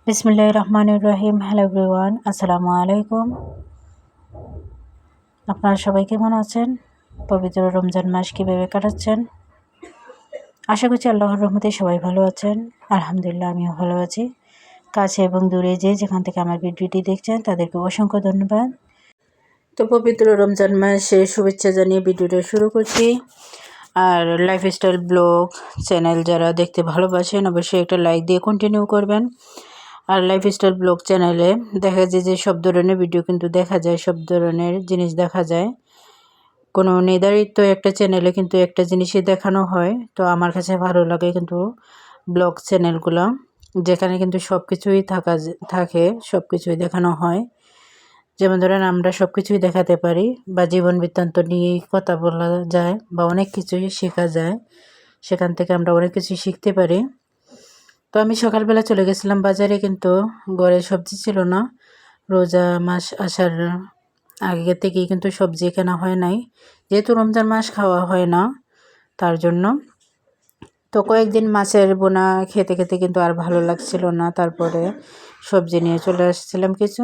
বিসমিল্লাহির রহমানির রহিম। Hello everyone, আসসালামু আলাইকুম। আপনারা সবাই কেমন আছেন? পবিত্র রমজান মাস কীভাবে কাটাচ্ছেন? আশা করছি আল্লাহর রহমতে সবাই ভালো আছেন। আলহামদুলিল্লাহ, আমিও ভালো আছি। কাছে এবং দূরে যেখান থেকে আমার ভিডিওটি দেখছেন তাদেরকে অসংখ্য ধন্যবাদ। তো পবিত্র রমজান মাসে শুভেচ্ছা জানিয়ে ভিডিওটা শুরু করছি। আর লাইফস্টাইল ব্লগ চ্যানেল যারা দেখতে ভালোবাসেন অবশ্যই একটা লাইক দিয়ে কন্টিনিউ করবেন। আর লাইফস্টাইল ব্লগ চ্যানেলে দেখা যায় যে সব ধরনের ভিডিও কিন্তু দেখা যায়, সব ধরনের জিনিস দেখা যায়। কোনো নির্ধারিত একটা চ্যানেলে কিন্তু একটা জিনিসই দেখানো হয়। তো আমার কাছে ভালো লাগে কিন্তু ব্লগ চ্যানেলগুলো, যেখানে কিন্তু সব কিছুই থাকে, সব কিছুই দেখানো হয়। যেমন ধরেন আমরা সব কিছুই দেখাতে পারি, বা জীবন বৃত্তান্ত নিয়েই কথা বলা যায়, বা অনেক কিছুই শেখা যায়। সেখান থেকে আমরা অনেক কিছুই শিখতে পারি। তো আমি সকালবেলা চলে গেছিলাম বাজারে, কিন্তু ঘরে সবজি ছিল না। রোজা মাস আসার আগে থেকেই কিন্তু সবজি কেনা হয় নাই, যেহেতু রমজান মাস খাওয়া হয় না তার জন্য। তো কয়েকদিন মাছের বোনা খেতে খেতে কিন্তু আর ভালো লাগছিল না, তারপরে সবজি নিয়ে চলে আসছিলাম কিছু।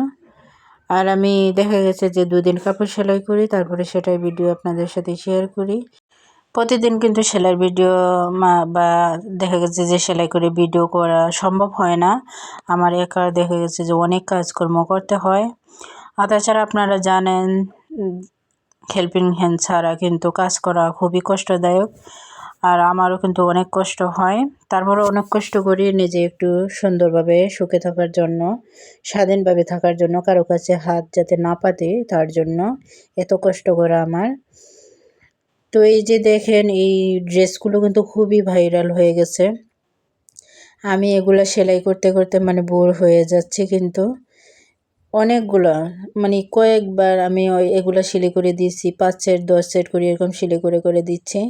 আর আমি দেখা গেছে যে 2 দিন কাপড় সেলাই করি, তারপরে সেটাই ভিডিও আপনাদের সাথে শেয়ার করি। প্রতিদিন কিন্তু সেলাইয়ের ভিডিও বা দেখা গেছে যে সেলাই করে ভিডিও করা সম্ভব হয় না। আমার একা দেখা গেছে যে অনেক কাজকর্ম করতে হয়। আর তাছাড়া আপনারা জানেন, হেল্পিং হ্যান্ড ছাড়া কিন্তু কাজ করা খুবই কষ্টদায়ক। আর আমারও কিন্তু অনেক কষ্ট হয়, তারপরে অনেক কষ্ট করি নিজে একটু সুন্দরভাবে সুখে থাকার জন্য, স্বাধীনভাবে থাকার জন্য, কারো কাছে হাত যাতে না পাতে তার জন্য এত কষ্ট করা আমার। তো এই যে দেখেন, এই ড্রেসগুলো কিন্তু খুবই ভাইরাল হয়ে গেছে। আমি এগুলো সেলাই করতে করতে বোর হয়ে যাচ্ছি, কিন্তু অনেকগুলো কয়েকবার আমি এগুলো সেলাই করে দিয়েছি, 5 সেট 10 সেট করে এরকম সেলাই করে করে দিচ্ছি।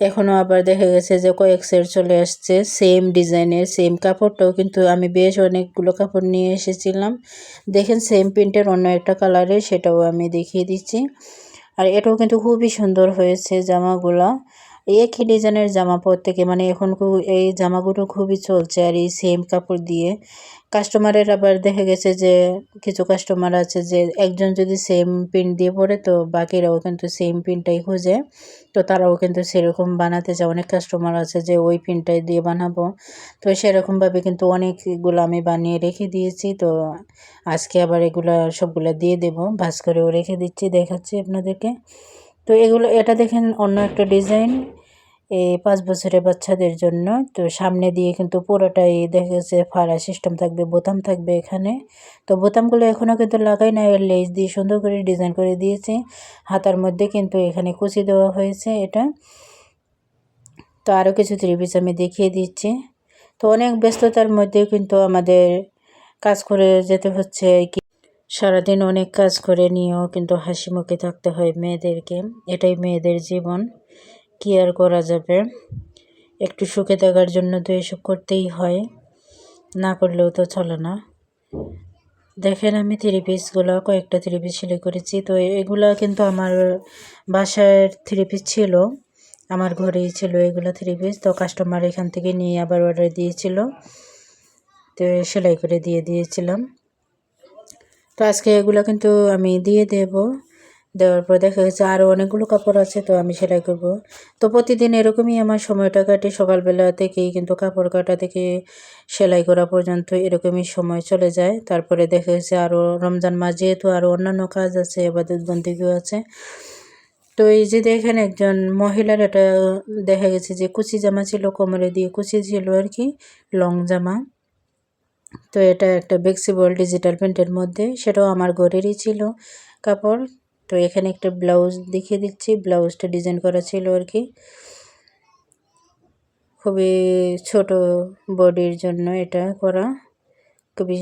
এখনও আবার দেখা গেছে যে কয়েক সেট চলে আসছে সেম ডিজাইনের, সেম কাপড়টাও কিন্তু আমি বেশ অনেকগুলো কাপড় নিয়ে এসেছিলাম। দেখেন সেম প্রিন্টের অন্য একটা কালারে, সেটাও আমি দেখিয়ে দিচ্ছি। আর এটাও কিন্তু খুবই সুন্দর হয়েছে জামাগুলো। একই ডিজাইনের জামা প্রত্যেকে এখন এই জামাগুলো খুবই চলছে, আর এই সেম কাপড় দিয়ে কাস্টমারের আবার দেখা গেছে যে কিছু কাস্টমার আছে যে একজন যদি সেম প্রিন্ট দিয়ে পরে, তো বাকিরাও কিন্তু সেম প্রিন্টটাই খোঁজে। তো তারাও কিন্তু সেরকম বানাতে চায়। অনেক কাস্টমার আছে যে ওই প্রিন্টটাই দিয়ে বানাবো। তো সেরকমভাবে কিন্তু অনেকগুলো আমি বানিয়ে রেখে দিয়েছি। তো আজকে আবার এগুলা সবগুলা দিয়ে দেব, ভাঁজ করেও রেখে দিচ্ছি, দেখাচ্ছি আপনাদেরকে। তো এটা দেখেন অন্য একটা ডিজাইন, এই 5 বছরের বাচ্চাদের জন্য। তো সামনে দিয়ে কিন্তু পুরোটাই দেখা গেছে ফাড়া সিস্টেম থাকবে, বোতাম থাকবে এখানে। তো বোতামগুলো এখনও কিন্তু লাগাই না, এর লেস দিয়ে সুন্দর করে ডিজাইন করে দিয়েছি। হাতার মধ্যে কিন্তু এখানে কুচি দেওয়া হয়েছে এটা। তো আরও কিছু 3 পিস আমি দেখিয়ে দিচ্ছি। তো অনেক ব্যস্ততার মধ্যেও কিন্তু আমাদের কাজ করে যেতে হচ্ছে কি, সারাদিন অনেক কাজ করে নিয়েও কিন্তু হাসি মুখে থাকতে হয় মেয়েদেরকে। এটাই মেয়েদের জীবন, কি আর করা যাবে। একটু সুখে থাকার জন্য তো এসব করতেই হয়, না করলেও তো চলে না। দেখেন আমি 3 পিসগুলো, কয়েকটা 3 পিস সেলাই করেছি। তো এগুলা কিন্তু আমার বাসার 3 পিস ছিল, আমার ঘরেই ছিল এগুলো 3 পিস। তো কাস্টমার এখান থেকে নিয়ে আবার অর্ডার দিয়েছিল, তো সেলাই করে দিয়ে দিয়েছিলাম। তো আজকে এগুলো কিন্তু আমি দিয়ে দেব। দেওয়ার পর দেখা গেছে আরও অনেকগুলো কাপড় আছে, তো আমি সেলাই করব। তো প্রতিদিন এরকমই আমার সময়টা কাটে, সকালবেলা থেকেই কিন্তু কাপড় কাটা থেকে সেলাই করা পর্যন্ত এরকমই সময় চলে যায়। তারপরে দেখা গেছে আরও রমজান মাস যেহেতু আরও অন্যান্য কাজ আছে, ইবাদত বন্দেগীও আছে। তো এই যে দেখেন একজন মহিলার, এটা দেখা গেছে যে কুচি জামা ছিল, কোমরে দিয়ে কুচি ছিল আর কি, লং জামা। তো এটা একটা ফ্লেক্সিবল ডিজিটাল প্রিন্টের মধ্যে, সেটাও আমার ঘরেরই ছিল কাপড়। তো এখানে একটা ব্লাউজ দেখিয়ে দিচ্ছি, ব্লাউজটা ডিজাইন করা ছিল আর কি, খুবই ছোট বডির জন্য এটা করা, খুবই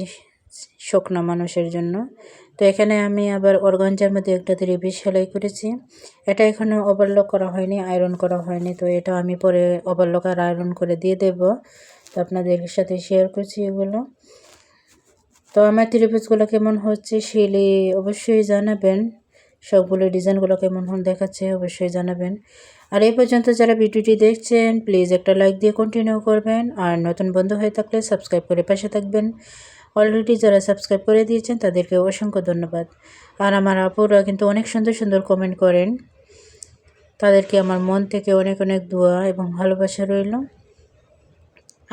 শুকনা মানুষের জন্য। তো এখানে আমি আবার অর্গানজার মধ্যে একটা 3 পিস সেলাই করেছি। এটা এখনও ওভারলক করা হয়নি, আয়রন করা হয়নি। তো এটা আমি পরে ওভারলক আর আয়রন করে দিয়ে দেব। তো আপনাদের সাথে শেয়ার করছি এগুলো। তো আমার 3 পিসগুলো কেমন হচ্ছে অবশ্যই জানাবেন। সবগুলো ডিজাইনগুলো কেমন দেখাচ্ছে অবশ্যই জানাবেন। আর এই পর্যন্ত যারা ভিডিওটি দেখছেন প্লিজ একটা লাইক দিয়ে কন্টিনিউ করবেন, আর নতুন বন্ধু হয়ে থাকলে সাবস্ক্রাইব করে পাশে থাকবেন। অলরেডি যারা সাবস্ক্রাইব করে দিয়েছেন তাদেরকে অসংখ্য ধন্যবাদ। আর আমার আপুরা কিন্তু অনেক সুন্দর সুন্দর কমেন্ট করেন, তাদেরকে আমার মন থেকে অনেক অনেক দোয়া এবং ভালোবাসা রইল।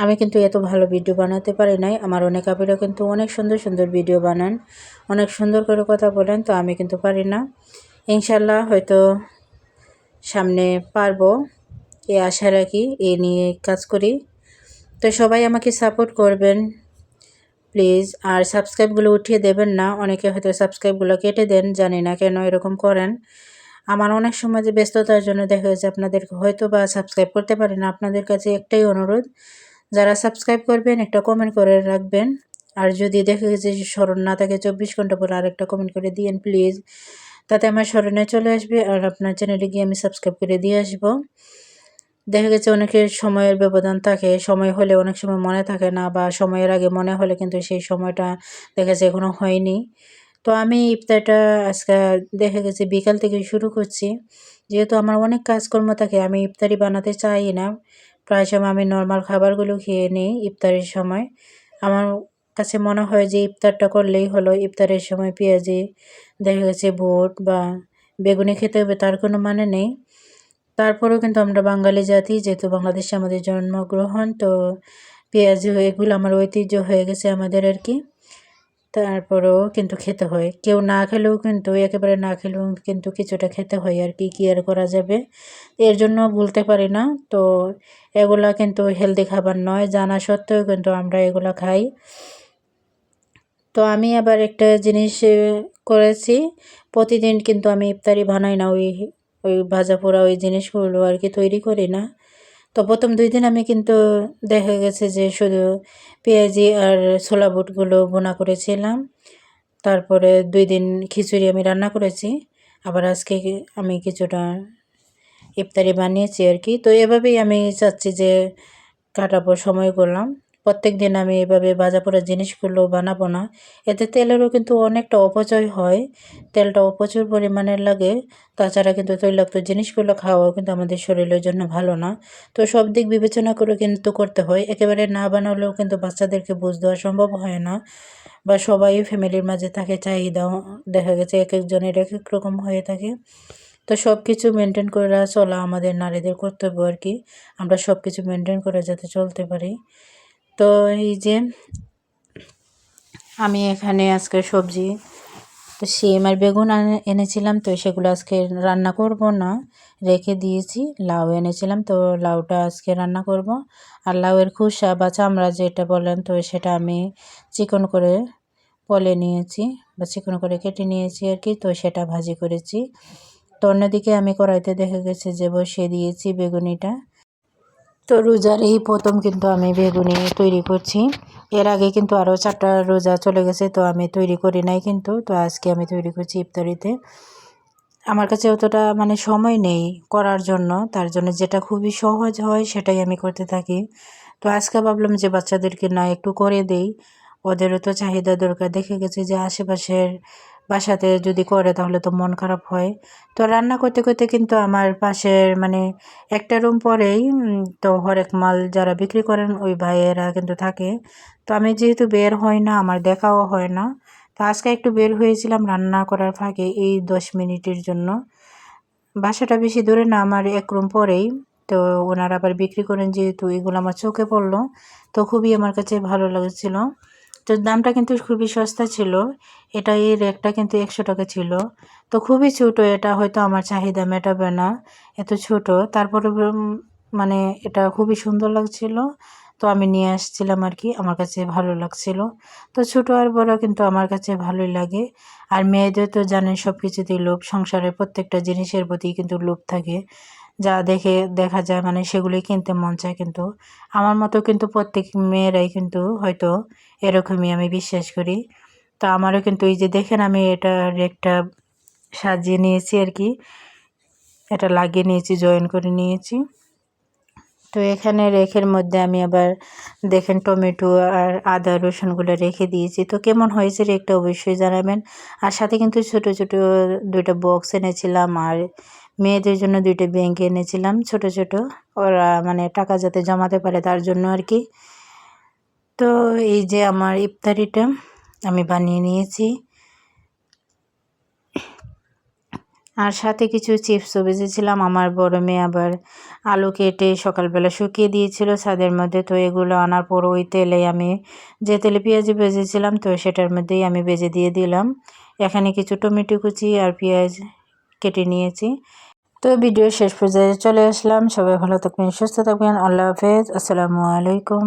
আমি কিন্তু এত ভালো ভিডিও বানাতে পারি নাই, আমার অনেক আপুরা কিন্তু অনেক সুন্দর সুন্দর ভিডিও বানান, অনেক সুন্দর করে কথা বলেন, তো আমি কিন্তু পারি না। ইনশাল্লাহ হয়তো সামনে পারবো, এই আশা রাখি, এ নিয়ে কাজ করি। তো সবাই আমাকে সাপোর্ট করবেন প্লিজ। আর সাবস্ক্রাইবগুলো উঠিয়ে দেবেন না, অনেকে হয়তো সাবস্ক্রাইবগুলো কেটে দেন, জানি না কেন এরকম করেন। আমার অনেক সময় যে ব্যস্ততার জন্য দেখা যাচ্ছে আপনাদেরকে হয়তো বা সাবস্ক্রাইব করতে পারি না। আপনাদের কাছে একটাই অনুরোধ, যারা সাবস্ক্রাইব করবেন একটা কমেন্ট করে রাখবেন। আর যদি দেখা গেছে যে স্মরণ না থাকে 24 ঘন্টা পর আরেকটা কমেন্ট করে দিয়েন প্লিজ, তাতে আমার স্মরণে চলে আসবে আর আপনার চ্যানেলে গিয়ে আমি সাবস্ক্রাইব করে দিয়ে আসবো। দেখা গেছে অনেকের সময়ের ব্যবধান থাকে, সময় হলে অনেক সময় মনে থাকে না, বা সময়ের আগে মনে হলে কিন্তু সেই সময়টা দেখা যাচ্ছে এখনও হয়নি। তো আমি ইফতারটা আজকে দেখা গেছে বিকাল থেকে শুরু করছি, যেহেতু আমার অনেক কাজকর্ম থাকে, আমি ইফতারি বানাতে চাই না। প্রায় সময় আমি নর্মাল খাবারগুলো খেয়ে নিই ইফতারের সময়। আমার কাছে মনে হয় যে ইফতারটা করলেই হলো, ইফতারের সময় পেঁয়াজি দেখা গেছে বুট বা বেগুনি খেতে হবে তার কোনো মানে নেই। তারপরেও কিন্তু আমরা বাঙালি জাতি, যেহেতু বাংলাদেশে আমাদের জন্মগ্রহণ, তো পেঁয়াজি এগুলো আমার ঐতিহ্য হয়ে গেছে আমাদের আর কি। তারপরেও কিন্তু খেতে হয়, কেউ না খেলেও কিন্তু, একেবারে না খেলেও কিন্তু কিছুটা খেতে হয় আর কি আর করা যাবে। এর জন্য বলতে পারি না। তো এগুলা কিন্তু হেলদি খাবার নয়, জানা সত্ত্বেও কিন্তু আমরা এগুলা খাই। তো আমি আবার একটা জিনিস করেছি, প্রতিদিন কিন্তু আমি ইফতারি বানাই না, ওই ওই ভাজা পোড়া ওই জিনিসগুলো আর কি তৈরি করি না। তো প্রথম 2 দিন আমি কিন্তু দেখা গেছে যে শুধু পেঁয়াজি আর ছোলা বুটগুলো ভুনা করেছিলাম। তারপরে 2 দিন খিচুড়ি আমি রান্না করেছি। আবার আজকে আমি কিছুটা ইফতারি বানিয়েছি আর কি। তো এভাবেই আমি চাচ্ছি যে কাটাবো সময়গুলো। প্রত্যেকদিন আমি এভাবে ভাজা পোড়া জিনিসগুলো বানাবো না। এতে তেলেরও কিন্তু অনেকটা অপচয় হয়, তেলটাও প্রচুর পরিমাণের লাগে। তাছাড়া কিন্তু তৈলাক্ত জিনিসগুলো খাওয়াও কিন্তু আমাদের শরীরের জন্য ভালো না। তো সব দিক বিবেচনা করে কিন্তু করতে হয়। একেবারে না বানালেও কিন্তু বাচ্চাদেরকে বুঝ দেওয়া সম্ভব হয় না, বা সবাই ফ্যামিলির মাঝে থাকে, চাহিদা দেখা গেছে এক একজনের এক এক রকম হয়ে থাকে। তো সব কিছু মেনটেন করে চলা আমাদের নারীদের কর্তব্য আর কি। আমরা সব কিছু মেনটেন করে যাতে চলতে পারি। তো এই যে আমি এখানে আজকে সবজি, তো শিম আর বেগুন এনেছিলাম, তো সেগুলো আজকে রান্না করব না, রেখে দিয়েছি। লাউ এনেছিলাম, তো লাউটা আজকে রান্না করব। আর লাউয়ের খোসা বা চামড়া যেটা বলেন, তো সেটা আমি চিকন করে পলে নিয়েছি বা চিকন করে কেটে নিয়েছি আর কি। তো সেটা ভাজি করেছি। তো অন্যদিকে আমি কড়াইতে দেখা গেছে যে বসিয়ে দিয়েছি বেগুনিটা। তো রোজার এই প্রথম কিন্তু আমি বেগুনি তৈরি করছি। এর আগে কিন্তু আরও 4টা রোজা চলে গেছে, তো আমি তৈরি করি নাই কিন্তু। তো আজকে আমি তৈরি করছি ইফতারিতে। আমার কাছে অতটা মানে সময় নেই করার জন্য, তার জন্য যেটা খুবই সহজ হয় সেটাই আমি করতে থাকি। তো আজকে ভাবলাম যে বাচ্চাদেরকে না একটু করে দেই, ওদেরও তো চাহিদা দরকার। দেখে গেছে যে আশেপাশের বাসাতে যদি করে তাহলে তো মন খারাপ হয়। তো রান্না করতে করতে কিন্তু আমার পাশের মানে একটা রুম পরেই তো হরেক মাল যারা বিক্রি করেন ওই ভাইয়েরা কিন্তু থাকে। তো আমি যেহেতু বের হই না, আমার দেখাও হয় না। তো আজকে একটু বের হয়েছিলাম রান্না করার ফাঁকে এই 10 মিনিটের জন্য। বাসাটা বেশি দূরে না, আমার 1 রুম পরেই। তো ওনারা আবার বিক্রি করেন, যেহেতু এগুলো আমার চোখে পড়লো, তো খুবই আমার কাছে ভালো লাগছিল। তো দামটা কিন্তু খুবই সস্তা ছিল। এটা এই রেটটা কিন্তু 100 টাকা ছিল। তো খুবই ছোট, এটা হয়তো আমার চাহিদা মেটাবে না, এত ছোট। তারপরে মানে এটা খুবই সুন্দর লাগছিল, তো আমি নিয়ে আসছিলাম আর কি, আমার কাছে ভালো লাগছিল। তো ছোট আর বড় কিন্তু আমার কাছে ভালোই লাগে। আর মেয়েদের তো জানেন সব কিছুতেই লোভ, সংসারের প্রত্যেকটা জিনিসের প্রতি কিন্তু লোভ থাকে, যা দেখে দেখা যায় মানে সেগুলোই কিনতে মন চায়। কিন্তু আমার মতো কিন্তু প্রত্যেক মেয়েরাই কিন্তু হয়তো এরকমই, আমি বিশ্বাস করি। তো আমারও কিন্তু এই যে দেখেন আমি এটা রেকটা সাজিয়ে নিয়েছি আর কি, এটা লাগিয়ে নিয়েছি, জয়েন করে নিয়েছি। তো এখানে রেখের মধ্যে আমি আবার দেখেন টমেটো আর আদা রসুনগুলো রেখে দিয়েছি। তো কেমন হয়েছে রেকটা অবশ্যই জানাবেন। আর সাথে কিন্তু ছোট ছোট 2টা বক্স এনেছিলাম, আর মেয়েদের জন্য 2টা ব্যাংক এনেছিলাম ছোট ছোট, ওরা মানে টাকা যাতে জমাতে পারে তার জন্য আর কি। তো এই যে আমার ইফতারিটা আমি বানিয়ে নিয়েছি, আর সাথে কিছু চিপসও ভেজেছিলাম। আমার বড় মেয়ে আবার আলু কেটে সকালবেলা শুকিয়ে দিয়েছিল ছাদের মধ্যে, তো এগুলো আনার পর ওই তেলে আমি যে তেলে পেঁয়াজি ভেজেছিলাম তো সেটার মধ্যেই আমি ভেজে দিয়ে দিলাম। এখানে কিছু টমেটো কুচি আর পেঁয়াজ কেটে নিয়েছি। তো ভিডিও শেষ পর্যায়ে চলে আসলাম। সবাই ভালো থাকবেন, সুস্থ থাকবেন। আল্লাহ হাফেজ, আসসালামু আলাইকুম।